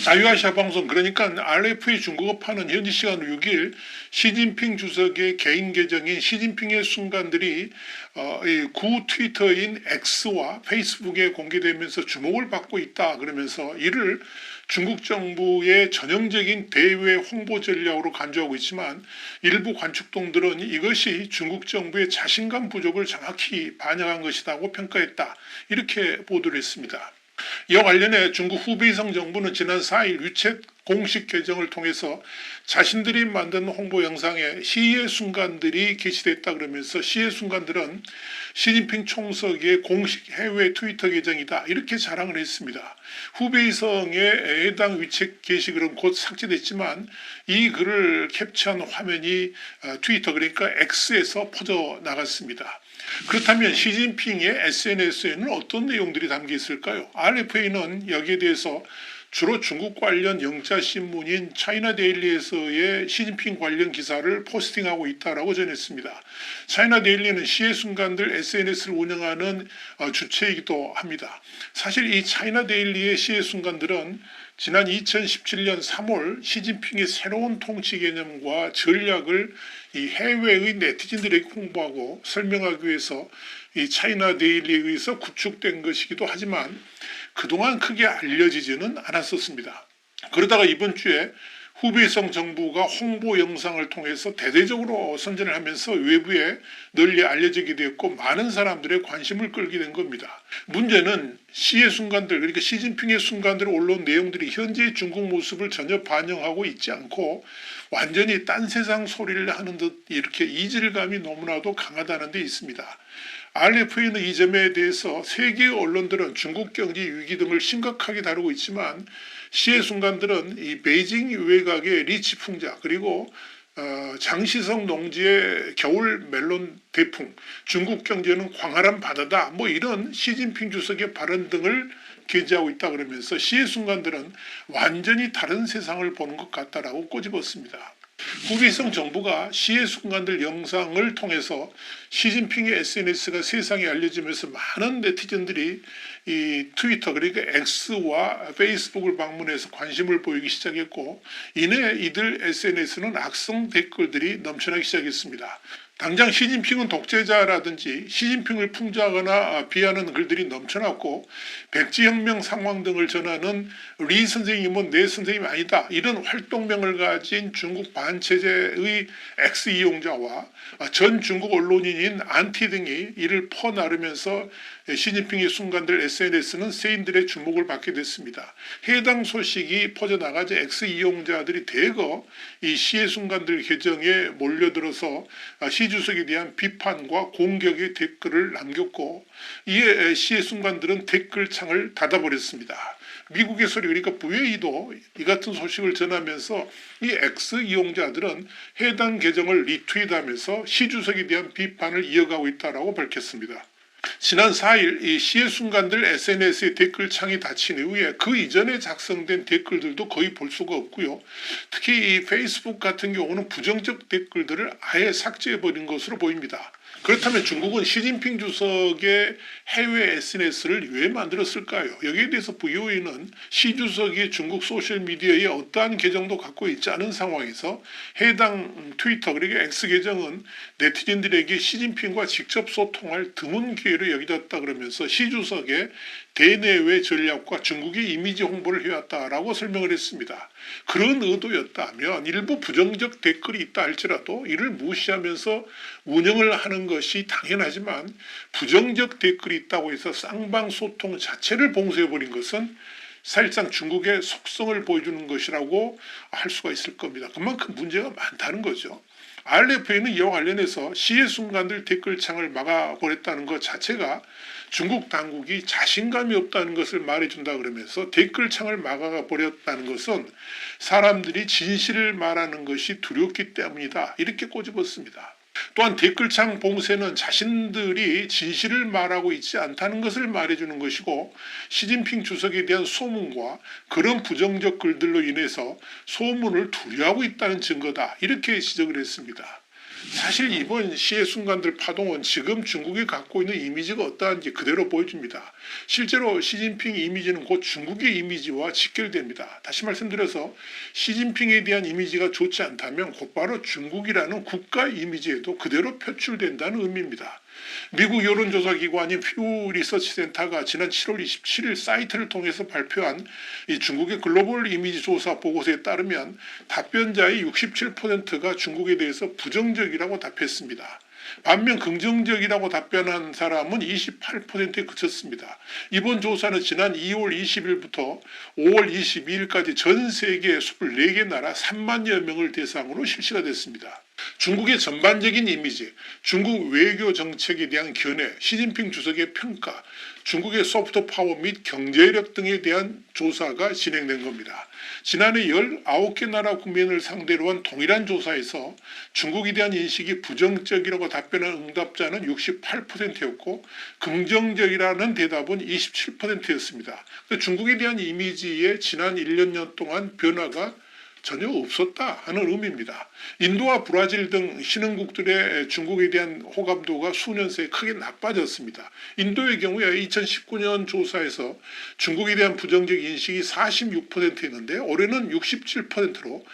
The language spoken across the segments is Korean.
자유아시아 방송 그러니까 RFA 중국어판은 현지 시간 6일 시진핑 주석의 개인 계정인 시진핑의 순간들이 이 구 트위터인 X와 페이스북에 공개되면서 주목을 받고 있다 그러면서 이를 중국 정부의 전형적인 대외 홍보 전략으로 간주하고 있지만 일부 관측동들은 이것이 중국 정부의 자신감 부족을 정확히 반영한 것이라고 평가했다. 이렇게 보도를 했습니다. 이와 관련해 중국 후베이성 정부는 지난 4일 위챗 공식 계정을 통해서 자신들이 만든 홍보 영상에 시의 순간들이 게시됐다 그러면서 시의 순간들은 시진핑 총석의 공식 해외 트위터 계정이다 이렇게 자랑을 했습니다. 후베이성의 해당 위챗 게시글은 곧 삭제됐지만 이 글을 캡처한 화면이 트위터 그러니까 X에서 퍼져 나갔습니다. 그렇다면 시진핑의 SNS에는 어떤 내용들이 담겨 있을까요? RFA는 여기에 대해서 주로 중국 관련 영자신문인 차이나데일리에서의 시진핑 관련 기사를 포스팅하고 있다고 전했습니다. 차이나데일리는 시의 순간들 SNS를 운영하는 주체이기도 합니다. 사실 이 차이나데일리의 시의 순간들은 지난 2017년 3월 시진핑의 새로운 통치 개념과 전략을 이 해외의 네티즌들에게 홍보하고 설명하기 위해서 이 차이나 데일리에 의해서 구축된 것이기도 하지만 그동안 크게 알려지지는 않았었습니다. 그러다가 이번 주에 후베이성 정부가 홍보 영상을 통해서 대대적으로 선전을 하면서 외부에 널리 알려지게 되었고 많은 사람들의 관심을 끌게 된 겁니다. 문제는 시의 순간들 그러니까 시진핑의 순간들에 올라온 내용들이 현재의 중국 모습을 전혀 반영하고 있지 않고 완전히 딴 세상 소리를 하는 듯 이렇게 이질감이 너무나도 강하다는 데 있습니다. RFA는 이 점에 대해서 세계 언론들은 중국 경제 위기 등을 심각하게 다루고 있지만 시의 순간들은 이 베이징 외곽의 리치 풍자 그리고 장시성 농지의 겨울 멜론 대풍, 중국 경제는 광활한 바다다 뭐 이런 시진핑 주석의 발언 등을 게재하고 있다 그러면서 시의 순간들은 완전히 다른 세상을 보는 것 같다라고 꼬집었습니다. 후베이성 정부가 시의 순간들 영상을 통해서 시진핑의 SNS가 세상에 알려지면서 많은 네티즌들이 이 트위터 그러니까 X와 페이스북을 방문해서 관심을 보이기 시작했고 이내 이들 SNS는 악성 댓글들이 넘쳐나기 시작했습니다. 당장 시진핑은 독재자라든지 시진핑을 풍자하거나 비하하는 글들이 넘쳐났고 백지혁명 상황 등을 전하는 리 선생님은 내 선생님이 아니다 이런 활동명을 가진 중국 반체제의 X 이용자와 전 중국 언론인인 안티 등이 이를 퍼나르면서 시진핑의 순간들 SNS는 세인들의 주목을 받게 됐습니다. 해당 소식이 퍼져나가자 X 이용자들이 대거 이 시의 순간들 계정에 몰려들어서 시 주석에 대한 비판과 공격의 댓글을 남겼고 이에 시의 순간들은 댓글창을 닫아버렸습니다. 미국의 소리 그러니까 VA도 이 같은 소식을 전하면서 이 X 이용자들은 해당 계정을 리트윗하면서 시 주석에 대한 비판을 이어가고 있다고 밝혔습니다. 지난 4일 이 시의 순간들 SNS의 댓글창이 닫힌 이후에 그 이전에 작성된 댓글들도 거의 볼 수가 없고요. 특히 이 페이스북 같은 경우는 부정적 댓글들을 아예 삭제해버린 것으로 보입니다. 그렇다면 중국은 시진핑 주석의 해외 SNS를 왜 만들었을까요? 여기에 대해서 VOA는 시 주석이 중국 소셜미디어에 어떠한 계정도 갖고 있지 않은 상황에서 해당 트위터 그리고 X 계정은 네티즌들에게 시진핑과 직접 소통할 드문 기회로 여겨졌다 그러면서 시 주석의 대내외 전략과 중국의 이미지 홍보를 해왔다라고 설명을 했습니다. 그런 의도였다면 일부 부정적 댓글이 있다 할지라도 이를 무시하면서 운영을 하는 것이 당연하지만 부정적 댓글이 있다고 해서 쌍방 소통 자체를 봉쇄해버린 것은 사실상 중국의 속성을 보여주는 것이라고 할 수가 있을 겁니다. 그만큼 문제가 많다는 거죠. RFA는 이와 관련해서 시의 순간들 댓글창을 막아버렸다는 것 자체가 중국 당국이 자신감이 없다는 것을 말해준다 그러면서 댓글창을 막아버렸다는 것은 사람들이 진실을 말하는 것이 두렵기 때문이다 이렇게 꼬집었습니다. 또한 댓글창 봉쇄는 자신들이 진실을 말하고 있지 않다는 것을 말해주는 것이고 시진핑 주석에 대한 소문과 그런 부정적 글들로 인해서 소문을 두려워하고 있다는 증거다 이렇게 지적을 했습니다. 사실 이번 시의 순간들 파동은 지금 중국이 갖고 있는 이미지가 어떠한지 그대로 보여줍니다. 실제로 시진핑 이미지는 곧 중국의 이미지와 직결됩니다. 다시 말씀드려서 시진핑에 대한 이미지가 좋지 않다면 곧바로 중국이라는 국가 이미지에도 그대로 표출된다는 의미입니다. 미국 여론조사 기관인 퓨 리서치 센터가 지난 7월 27일 사이트를 통해서 발표한 이 중국의 글로벌 이미지 조사 보고서에 따르면 답변자의 67%가 중국에 대해서 부정적이라고 답했습니다. 반면 긍정적이라고 답변한 사람은 28%에 그쳤습니다. 이번 조사는 지난 2월 20일부터 5월 22일까지 전 세계 24개 나라 3만여 명을 대상으로 실시가 됐습니다. 중국의 전반적인 이미지, 중국 외교 정책에 대한 견해, 시진핑 주석의 평가, 중국의 소프트 파워 및 경제력 등에 대한 조사가 진행된 겁니다. 지난해 19개 나라 국민을 상대로 한 동일한 조사에서 중국에 대한 인식이 부정적이라고 답변한 응답자는 68%였고 긍정적이라는 대답은 27%였습니다. 중국에 대한 이미지에 지난 1년 동안 변화가 전혀 없었다 하는 의미입니다. 인도와 브라질 등 신흥국들의 중국에 대한 호감도가 수년 새에 크게 나빠졌습니다. 인도의 경우에 2019년 조사에서 중국에 대한 부정적 인식이 46%였는데 올해는 67%로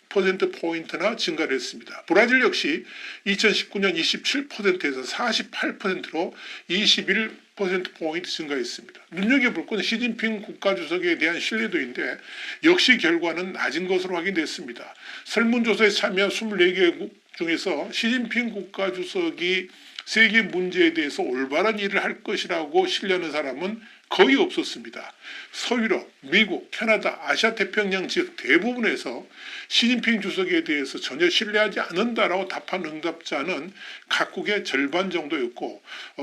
21%포인트나 증가를 했습니다. 브라질 역시 2019년 27%에서 48%로 21%포인트 증가했습니다. 눈여겨볼 건 시진핑 국가주석에 대한 신뢰도인데 역시 결과는 낮은 것으로 확인됐습니다. 설문조사에 참여한 24개국 중에서 시진핑 국가주석이 세계 문제에 대해서 올바른 일을 할 것이라고 신뢰하는 사람은 거의 없었습니다. 서유럽, 미국, 캐나다, 아시아태평양 지역 대부분에서 시진핑 주석에 대해서 전혀 신뢰하지 않는다라고 답한 응답자는 각국의 절반 정도였고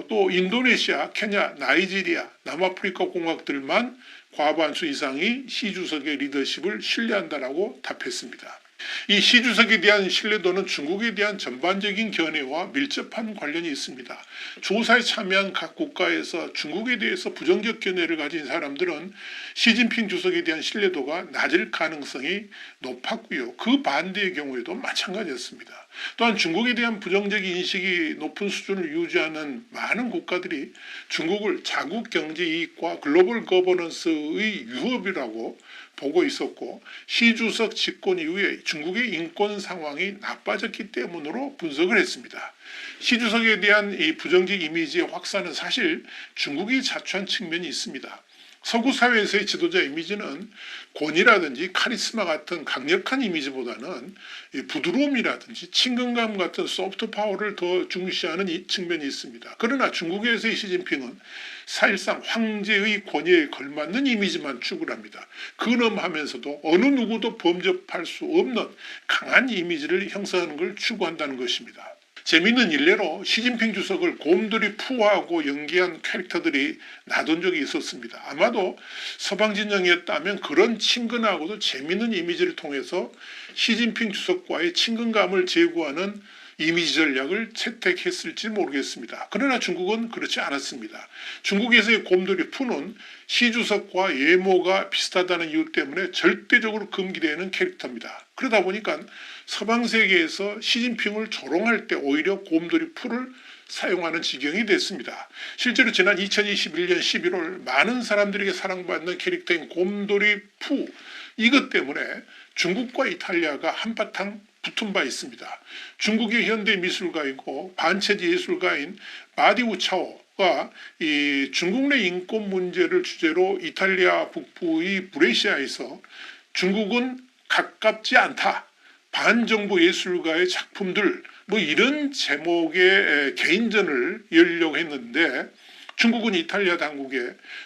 또 인도네시아, 케냐, 나이지리아, 남아프리카 공화국들만 과반수 이상이 시 주석의 리더십을 신뢰한다라고 답했습니다. 이 시 주석에 대한 신뢰도는 중국에 대한 전반적인 견해와 밀접한 관련이 있습니다. 조사에 참여한 각 국가에서 중국에 대해서 부정적 견해를 가진 사람들은 시진핑 주석에 대한 신뢰도가 낮을 가능성이 높았고요. 그 반대의 경우에도 마찬가지였습니다. 또한 중국에 대한 부정적 인식이 높은 수준을 유지하는 많은 국가들이 중국을 자국 경제 이익과 글로벌 거버넌스의 유협이라고 보고 있었고 시 주석 집권 이후에 중국의 인권 상황이 나빠졌기 때문으로 분석을 했습니다. 시 주석에 대한 이 부정적 이미지의 확산은 사실 중국이 자초한 측면이 있습니다. 서구 사회에서의 지도자 이미지는 권위라든지 카리스마 같은 강력한 이미지보다는 부드러움이라든지 친근감 같은 소프트 파워를 더 중시하는 이 측면이 있습니다. 그러나 중국에서의 시진핑은 사실상 황제의 권위에 걸맞는 이미지만 추구합니다. 근엄하면서도 어느 누구도 범접할 수 없는 강한 이미지를 형성하는 걸 추구한다는 것입니다. 재미있는 일례로 시진핑 주석을 곰돌이 푸하고 연기한 캐릭터들이 나돈 적이 있었습니다. 아마도 서방 진영이었다면 그런 친근하고도 재미있는 이미지를 통해서 시진핑 주석과의 친근감을 제고하는 이미지 전략을 채택했을지 모르겠습니다. 그러나 중국은 그렇지 않았습니다. 중국에서의 곰돌이 푸는 시 주석과 외모가 비슷하다는 이유 때문에 절대적으로 금기되는 캐릭터입니다. 그러다 보니까 서방 세계에서 시진핑을 조롱할 때 오히려 곰돌이 푸를 사용하는 지경이 됐습니다. 실제로 지난 2021년 11월 많은 사람들에게 사랑받는 캐릭터인 곰돌이 푸 이것 때문에 중국과 이탈리아가 한바탕 붙은 바 있습니다. 중국의 현대 미술가이고 반체제 예술가인 마디우 차오가 이 중국 내 인권 문제를 주제로 이탈리아 북부의 브레시아에서 중국은 가깝지 않다. 반정부 예술가의 작품들 이런 제목의 개인전을 열려고 했는데 중국은 이탈리아 당국에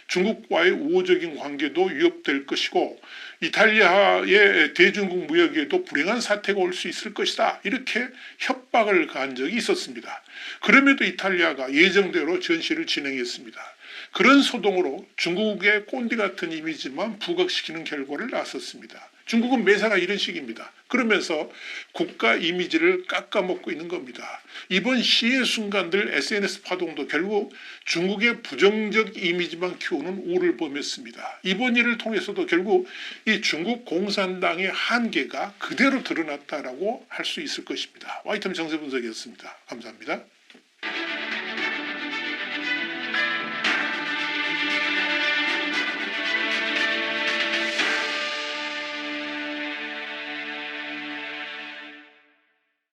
중국과의 우호적인 관계도 위협될 것이고 이탈리아의 대중국 무역에도 불행한 사태가 올 수 있을 것이다. 이렇게 협박을 가한 적이 있었습니다. 그럼에도 이탈리아가 예정대로 전시를 진행했습니다. 그런 소동으로 중국의 꼰대 같은 이미지만 부각시키는 결과를 낳았었습니다. 중국은 매사가 이런 식입니다. 그러면서 국가 이미지를 깎아먹고 있는 겁니다. 이번 시의 순간들 SNS 파동도 결국 중국의 부정적 이미지만 키우는 우를 범했습니다. 이번 일을 통해서도 결국 이 중국 공산당의 한계가 그대로 드러났다라고 할 수 있을 것입니다. 와이텀 정세 분석이었습니다. 감사합니다.